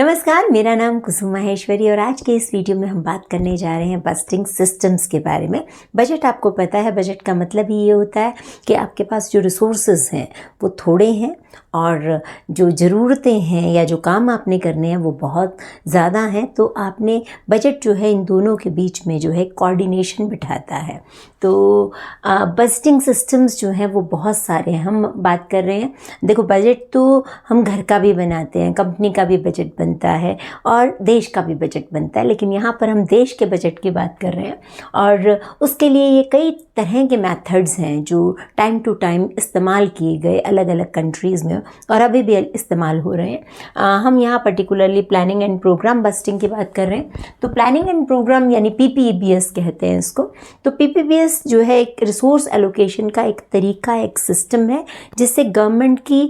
नमस्कार, मेरा नाम कुसुम माहेश्वरी और आज के इस वीडियो में हम बात करने जा रहे हैं बजटिंग सिस्टम्स के बारे में। बजट आपको पता है, बजट का मतलब ही ये होता है कि आपके पास जो रिसोर्सेज हैं वो थोड़े हैं और जो ज़रूरतें हैं या जो काम आपने करने हैं वो बहुत ज़्यादा हैं। तो आपने बजट जो है इन दोनों के बीच में जो है कोऑर्डिनेशन बिठाता है। तो बजटिंग सिस्टम्स जो हैं वो बहुत सारे हैं। हम बात कर रहे हैं, देखो बजट तो हम घर का भी बनाते हैं, कंपनी का भी बजट बनता है और देश का भी बजट बनता है, लेकिन यहाँ पर हम देश के बजट की बात कर रहे हैं और उसके लिए ये कई तरह के मेथड्स हैं जो टाइम टू टाइम इस्तेमाल किए गए अलग अलग कंट्रीज़ में और अभी भी इस्तेमाल हो रहे हैं। हम यहाँ particularly planning and program budgeting की बात कर रहे हैं। तो प्लानिंग एंड प्रोग्राम यानी PPBS कहते हैं इसको। तो PPBS जो है एक रिसोर्स एलोकेशन का एक तरीका, एक सिस्टम है जिससे गवर्नमेंट की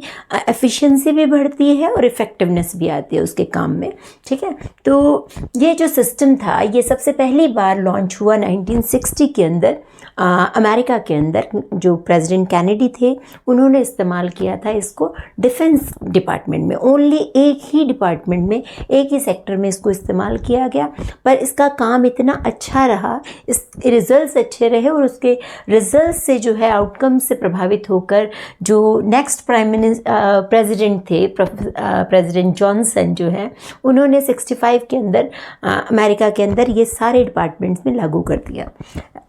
एफिशिएंसी भी बढ़ती है और इफ़ेक्टिवनेस भी आती है उसके काम में। ठीक है, तो ये जो सिस्टम था ये सबसे पहली बार लॉन्च हुआ 1960 के अंदर अमेरिका के अंदर। जो प्रेसिडेंट कैनेडी थे उन्होंने इस्तेमाल किया था इसको डिफेंस डिपार्टमेंट में। ओनली एक ही डिपार्टमेंट में, एक ही सेक्टर में इसको इस्तेमाल किया गया, पर इसका काम इतना अच्छा रहा, इस रिजल्ट्स अच्छे रहे और उसके रिजल्ट से जो है आउटकम से प्रभावित होकर जो नेक्स्ट प्रेसिडेंट थे प्रेसिडेंट जॉनसन जो है, उन्होंने 65 के अंदर अमेरिका के अंदर ये सारे डिपार्टमेंट्स में लागू कर दिया।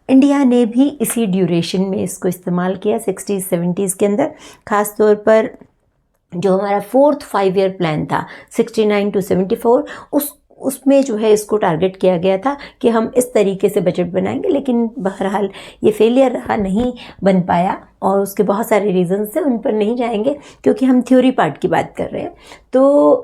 इंडिया ने भी इसी ड्यूरेशन में इसको इस्तेमाल किया 60s 70s के अंदर। ख़ास तौर पर जो हमारा 4th 5-year प्लान था 69 to 74, उसमें जो है इसको टारगेट किया गया था कि हम इस तरीके से बजट बनाएंगे, लेकिन बहरहाल ये फेलियर रहा, नहीं बन पाया और उसके बहुत सारे रीजंस हैं, उन पर नहीं जाएंगे क्योंकि हम थ्योरी पार्ट की बात कर रहे हैं। तो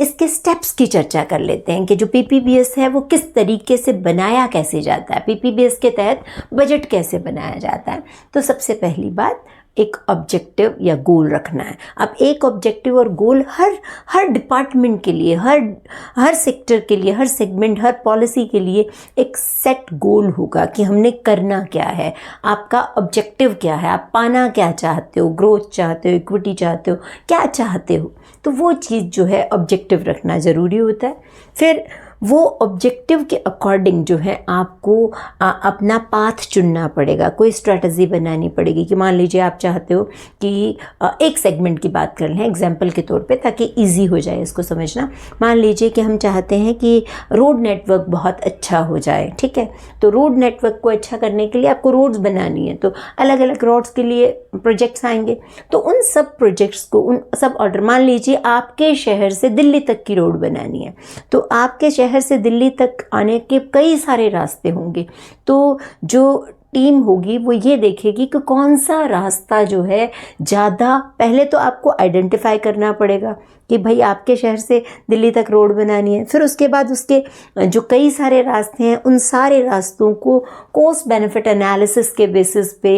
इसके स्टेप्स की चर्चा कर लेते हैं कि जो PPBS है वो किस तरीके से बनाया कैसे जाता है, PPBS के तहत बजट कैसे बनाया जाता है। तो सबसे पहली बात, एक ऑब्जेक्टिव या गोल रखना है। अब एक ऑब्जेक्टिव और गोल हर डिपार्टमेंट के लिए, हर सेक्टर के लिए, हर सेगमेंट, हर पॉलिसी के लिए एक सेट गोल होगा कि हमने करना क्या है, आपका ऑब्जेक्टिव क्या है, आप पाना क्या चाहते हो, ग्रोथ चाहते हो, इक्विटी चाहते हो, क्या चाहते हो। तो वो चीज़ जो है ऑब्जेक्टिव रखना ज़रूरी होता है। फिर वो ऑब्जेक्टिव के अकॉर्डिंग जो है आपको अपना पाथ चुनना पड़ेगा, कोई स्ट्रैटेजी बनानी पड़ेगी कि मान लीजिए आप चाहते हो कि एक सेगमेंट की बात कर लें एग्जांपल के तौर पे ताकि इजी हो जाए इसको समझना। मान लीजिए कि हम चाहते हैं कि रोड नेटवर्क बहुत अच्छा हो जाए। ठीक है, तो रोड नेटवर्क को अच्छा करने के लिए आपको रोड्स बनानी है, तो अलग अलग रोड्स के लिए प्रोजेक्ट्स आएंगे। तो उन सब प्रोजेक्ट्स को, उन सब ऑर्डर, मान लीजिए आपके शहर से दिल्ली तक की रोड बनानी है, तो आपके शहर से दिल्ली तक आने के कई सारे रास्ते होंगे। तो जो टीम होगी वो ये देखेगी कि कौन सा रास्ता जो है ज़्यादा, पहले तो आपको आइडेंटिफाई करना पड़ेगा कि भाई आपके शहर से दिल्ली तक रोड बनानी है। फिर उसके बाद उसके जो कई सारे रास्ते हैं उन सारे रास्तों को कॉस्ट बेनिफिट एनालिसिस के बेसिस पे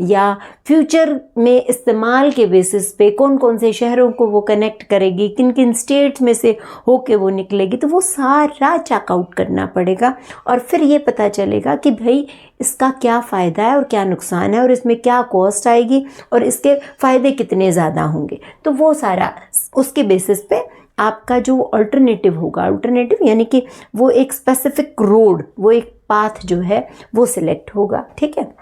या फ्यूचर में इस्तेमाल के बेसिस पे कौन कौन से शहरों को वो कनेक्ट करेगी, किन किन स्टेट्स में से होके वो निकलेगी, तो वो सारा चेकआउट करना पड़ेगा और फिर ये पता चलेगा कि भाई इसका क्या फ़ायदा है और क्या नुकसान है और इसमें क्या कॉस्ट आएगी और इसके फ़ायदे कितने ज़्यादा होंगे। तो वो सारा उसके बेसिस पे आपका जो अल्टरनेटिव होगा, अल्टरनेटिव यानी कि वो एक स्पेसिफिक रोड, वो एक पाथ जो है वो सिलेक्ट होगा। ठीक है,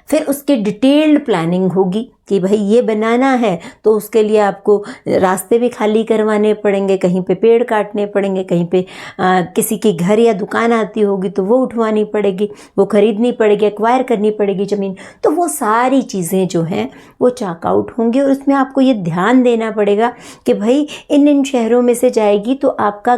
फिर उसकी डिटेल्ड प्लानिंग होगी कि भाई ये बनाना है तो उसके लिए आपको रास्ते भी खाली करवाने पड़ेंगे, कहीं पे पेड़ काटने पड़ेंगे, कहीं पे किसी की घर या दुकान आती होगी तो वो उठवानी पड़ेगी, वो खरीदनी पड़ेगी, एक्वायर करनी पड़ेगी ज़मीन। तो वो सारी चीज़ें जो हैं वो चेकआउट होंगी और उसमें आपको ये ध्यान देना पड़ेगा कि भाई इन शहरों में से जाएगी तो आपका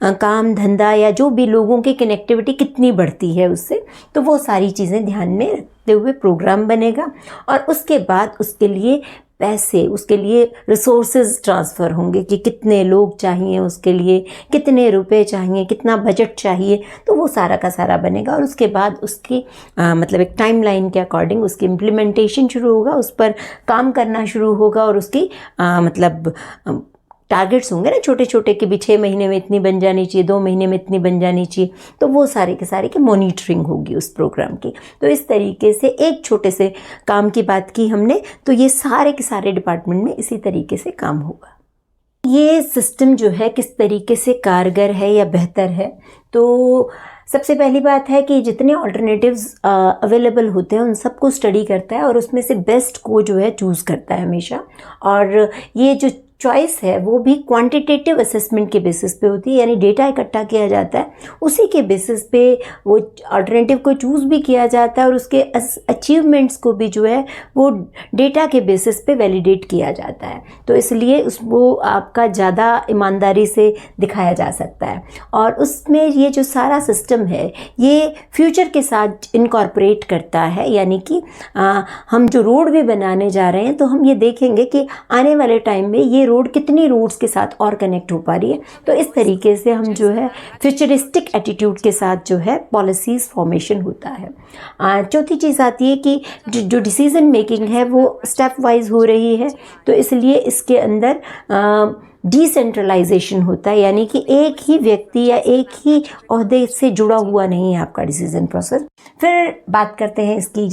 काम धंधा या जो भी लोगों की कनेक्टिविटी कितनी बढ़ती है उससे। तो वो सारी चीज़ें ध्यान में रखते हुए प्रोग्राम बनेगा और उसके बाद उसके लिए पैसे, उसके लिए रिसोर्सेज ट्रांसफ़र होंगे कि कितने लोग चाहिए, उसके लिए कितने रुपए चाहिए, कितना बजट चाहिए। तो वो सारा का सारा बनेगा और उसके बाद उसकी मतलब एक टाइमलाइन के अकॉर्डिंग उसकी इम्प्लीमेंटेशन शुरू होगा, उस पर काम करना शुरू होगा और उसकी मतलब टारगेट्स होंगे ना छोटे छोटे कि भी 6 महीने में इतनी बन जानी चाहिए, 2 महीने में इतनी बन जानी चाहिए। तो वो सारे के सारे की मॉनिटरिंग होगी उस प्रोग्राम की। तो इस तरीके से एक छोटे से काम की बात की हमने, तो ये सारे के सारे डिपार्टमेंट में इसी तरीके से काम होगा। ये सिस्टम जो है किस तरीके से कारगर है या बेहतर है, तो सबसे पहली बात है कि जितने ऑल्टरनेटिव्स अवेलेबल होते हैं उन सबको स्टडी करता है और उसमें से बेस्ट को जो है चूज़ करता है हमेशा। और ये जो चॉइस है वो भी क्वांटिटेटिव असेसमेंट के बेसिस पे होती है, यानी डेटा इकट्ठा किया जाता है, उसी के बेसिस पे वो अल्टरनेटिव को चूज़ भी किया जाता है और उसके अचीवमेंट्स को भी जो है वो डेटा के बेसिस पे वैलिडेट किया जाता है। तो इसलिए वो आपका ज़्यादा ईमानदारी से दिखाया जा सकता है। और उसमें ये जो सारा सिस्टम है ये फ्यूचर के साथ इनकॉर्पोरेट करता है, यानी कि हम जो रोड भी बनाने जा रहे हैं तो हम ये देखेंगे कि आने वाले टाइम में ये रोड कितनी रोड्स के साथ और कनेक्ट हो पा रही है। तो इस तरीके से हम जो है फ्यूचरिस्टिक एटीट्यूड के साथ जो है पॉलिसीज़ फॉर्मेशन होता है। चौथी चीज़ आती है कि जो डिसीज़न मेकिंग है वो स्टेप वाइज हो रही है, तो इसलिए इसके अंदर डिसेंट्रलाइजेशन होता है, यानी कि एक ही व्यक्ति या एक ही ओहदे से जुड़ा हुआ नहीं है आपका डिसीजन प्रोसेस। फिर बात करते हैं इसकी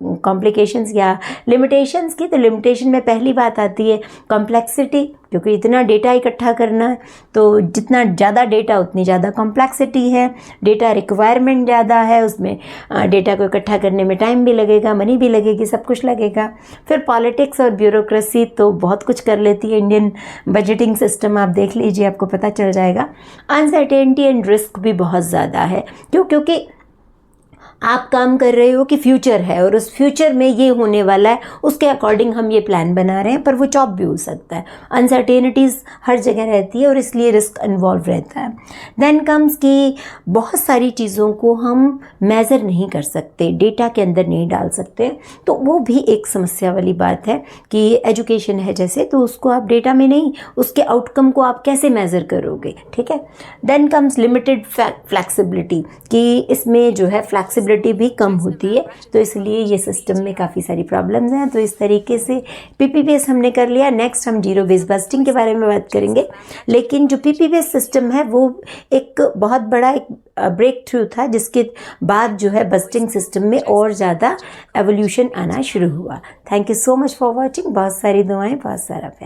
कॉम्प्लिकेशंस या लिमिटेशंस की। तो लिमिटेशन में पहली बात आती है कॉम्प्लेक्सिटी, क्योंकि इतना डेटा इकट्ठा करना है तो जितना ज़्यादा डेटा उतनी ज़्यादा कॉम्प्लेक्सिटी है, डेटा रिक्वायरमेंट ज़्यादा है, उसमें डेटा को इकट्ठा करने में टाइम भी लगेगा, मनी भी लगेगी, सब कुछ लगेगा। फिर पॉलिटिक्स और ब्यूरोक्रेसी तो बहुत कुछ कर लेती है। इंडियन बजटिंग सिस्टम आप देख लीजिए, आपको पता चल जाएगा। अनसर्टेनिटी एंड रिस्क भी बहुत ज़्यादा है, क्योंकि आप काम कर रहे हो कि फ्यूचर है और उस फ्यूचर में ये होने वाला है, उसके अकॉर्डिंग हम ये प्लान बना रहे हैं, पर वो चॉप भी हो सकता है। अनसर्टेनिटीज़ हर जगह रहती है और इसलिए रिस्क इन्वॉल्व रहता है। देन कम्स कि बहुत सारी चीज़ों को हम मेज़र नहीं कर सकते, डेटा के अंदर नहीं डाल सकते, तो वो भी एक समस्या वाली बात है कि एजुकेशन है जैसे, तो उसको आप डेटा में नहीं, उसके आउटकम को आप कैसे मेज़र करोगे, ठीक है। देन कम्स लिमिटेड फ्लैक्सिबिलिटी, कि इसमें जो है फ्लैक्सिबिलिटी भी कम होती है, तो इसलिए ये सिस्टम में काफ़ी सारी प्रॉब्लम्स हैं। तो इस तरीके से पीपी बेस हमने कर लिया। नेक्स्ट हम जीरो बेस बस्टिंग के बारे में बात करेंगे, लेकिन जो पीपी बेस सिस्टम है वो एक बहुत बड़ा एक ब्रेक थ्रू था, जिसके बाद जो है बस्टिंग सिस्टम में और ज़्यादा एवोल्यूशन आना शुरू हुआ। Thank you so much for watching. बहुत सारी दुआएं, बहुत सारा प्यार।